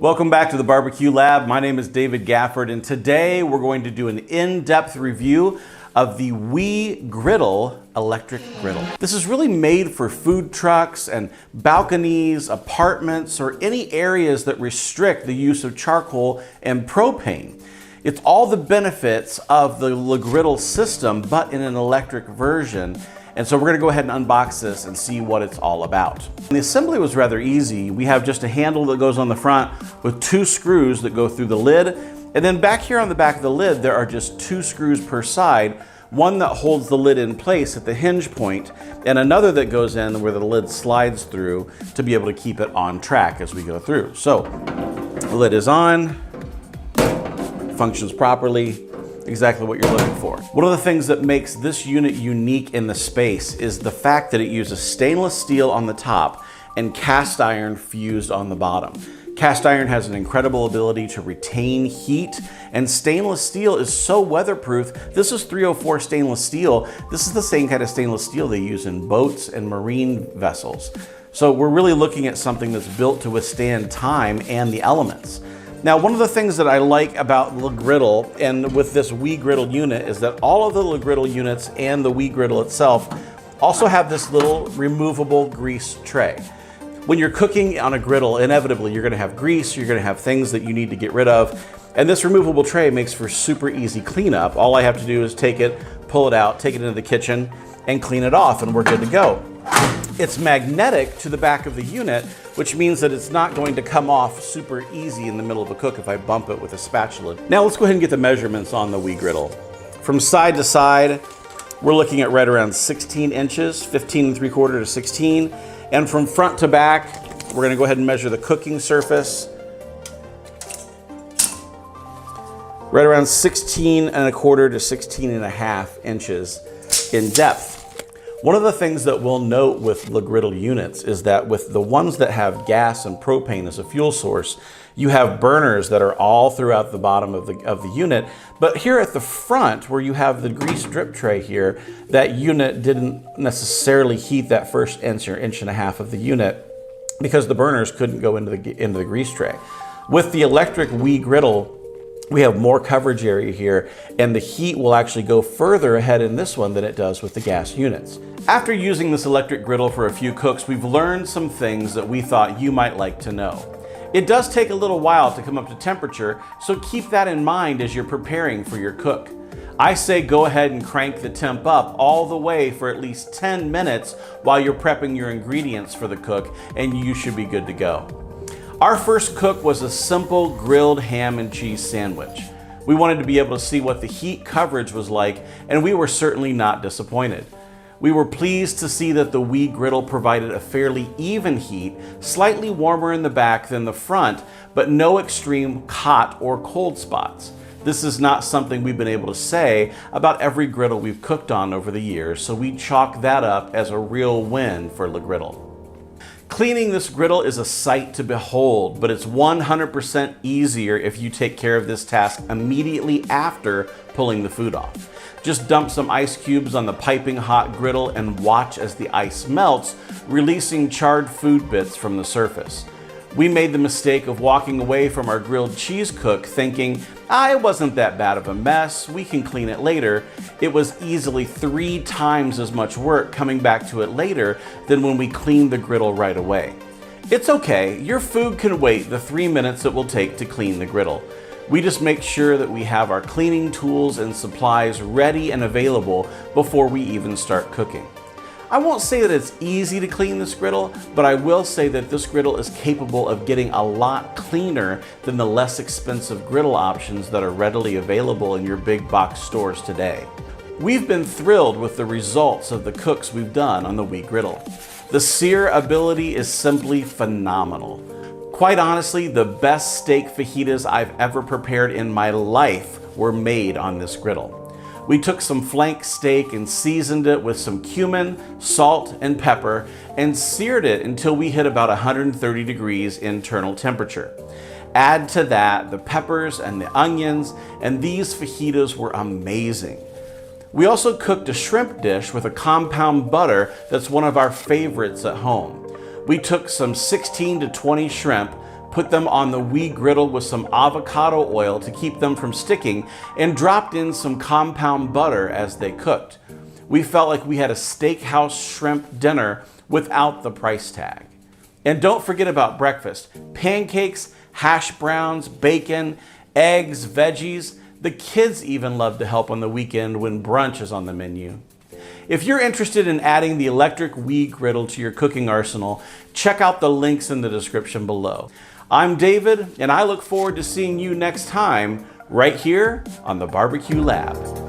Welcome back to the BBQ Lab. My name is David Gafford, and today we're going to do an in-depth review of the Wee Griddle electric griddle. This is really made for food trucks and balconies, apartments, or any areas that restrict the use of charcoal and propane. It's all the benefits of the Griddle system, but in an electric version. And so we're gonna go ahead and unbox this and see what it's all about. And the assembly was rather easy. We have just a handle that goes on the front with 2 screws that go through the lid. And then back here on the back of the lid, there are just 2 screws per side, one that holds the lid in place at the hinge point, and another that goes in where the lid slides through to be able to keep it on track as we go through. So the lid is on, functions properly, exactly what you're looking for. One of the things that makes this unit unique in the space is the fact that it uses stainless steel on the top and cast iron fused on the bottom. Cast iron has an incredible ability to retain heat, and stainless steel is so weatherproof. This is 304 stainless steel. This is the same kind of stainless steel they use in boats and marine vessels. So we're really looking at something that's built to withstand time and the elements. Now, one of the things that I like about the Griddle and with this Wee Griddle unit is that all of the Griddle units and the Wee Griddle itself also have this little removable grease tray. When you're cooking on a griddle, inevitably you're gonna have grease, you're gonna have things that you need to get rid of, and this removable tray makes for super easy cleanup. All I have to do is take it, pull it out, take it into the kitchen, and clean it off, and we're good to go. It's magnetic to the back of the unit, which means that it's not going to come off super easy in the middle of a cook if I bump it with a spatula. Now let's go ahead and get the measurements on the Wee Griddle. From side to side, we're looking at right around 16 inches, 15 3/4 to 16. And from front to back, we're gonna go ahead and measure the cooking surface. Right around 16 1/4 to 16 1/2 inches in depth. One of the things that we'll note with the Griddle units is that with the ones that have gas and propane as a fuel source, you have burners that are all throughout the bottom of the unit. But here at the front, where you have the grease drip tray here, that unit didn't necessarily heat that first inch or inch and a half of the unit because the burners couldn't go into the grease tray. With the electric Wee Griddle, we have more coverage area here, and the heat will actually go further ahead in this one than it does with the gas units. After using this electric griddle for a few cooks, we've learned some things that we thought you might like to know. It does take a little while to come up to temperature, so keep that in mind as you're preparing for your cook. I say go ahead and crank the temp up all the way for at least 10 minutes while you're prepping your ingredients for the cook, and you should be good to go. Our first cook was a simple grilled ham and cheese sandwich. We wanted to be able to see what the heat coverage was like, and we were certainly not disappointed. We were pleased to see that the Wee Griddle provided a fairly even heat, slightly warmer in the back than the front, but no extreme hot or cold spots. This is not something we've been able to say about every griddle we've cooked on over the years, so we chalk that up as a real win for the Griddle. Cleaning this griddle is a sight to behold, but it's 100% easier if you take care of this task immediately after pulling the food off. Just dump some ice cubes on the piping hot griddle and watch as the ice melts, releasing charred food bits from the surface. We made the mistake of walking away from our grilled cheese cook thinking, it wasn't that bad of a mess, we can clean it later. It was easily 3 times as much work coming back to it later than when we cleaned the griddle right away. It's okay, your food can wait the 3 minutes it will take to clean the griddle. We just make sure that we have our cleaning tools and supplies ready and available before we even start cooking. I won't say that it's easy to clean this griddle, but I will say that this griddle is capable of getting a lot cleaner than the less expensive griddle options that are readily available in your big box stores today. We've been thrilled with the results of the cooks we've done on the Wee Griddle. The sear ability is simply phenomenal. Quite honestly, the best steak fajitas I've ever prepared in my life were made on this griddle. We took some flank steak and seasoned it with some cumin, salt, and pepper, and seared it until we hit about 130 degrees internal temperature. Add to that the peppers and the onions, and these fajitas were amazing. We also cooked a shrimp dish with a compound butter that's one of our favorites at home. We took some 16 to 20 shrimp, put them on the Wee Griddle with some avocado oil to keep them from sticking, and dropped in some compound butter as they cooked. We felt like we had a steakhouse shrimp dinner without the price tag. And don't forget about breakfast. Pancakes, hash browns, bacon, eggs, veggies. The kids even love to help on the weekend when brunch is on the menu. If you're interested in adding the Electric Wee Griddle to your cooking arsenal, check out the links in the description below. I'm David, and I look forward to seeing you next time right here on the BBQ Lab.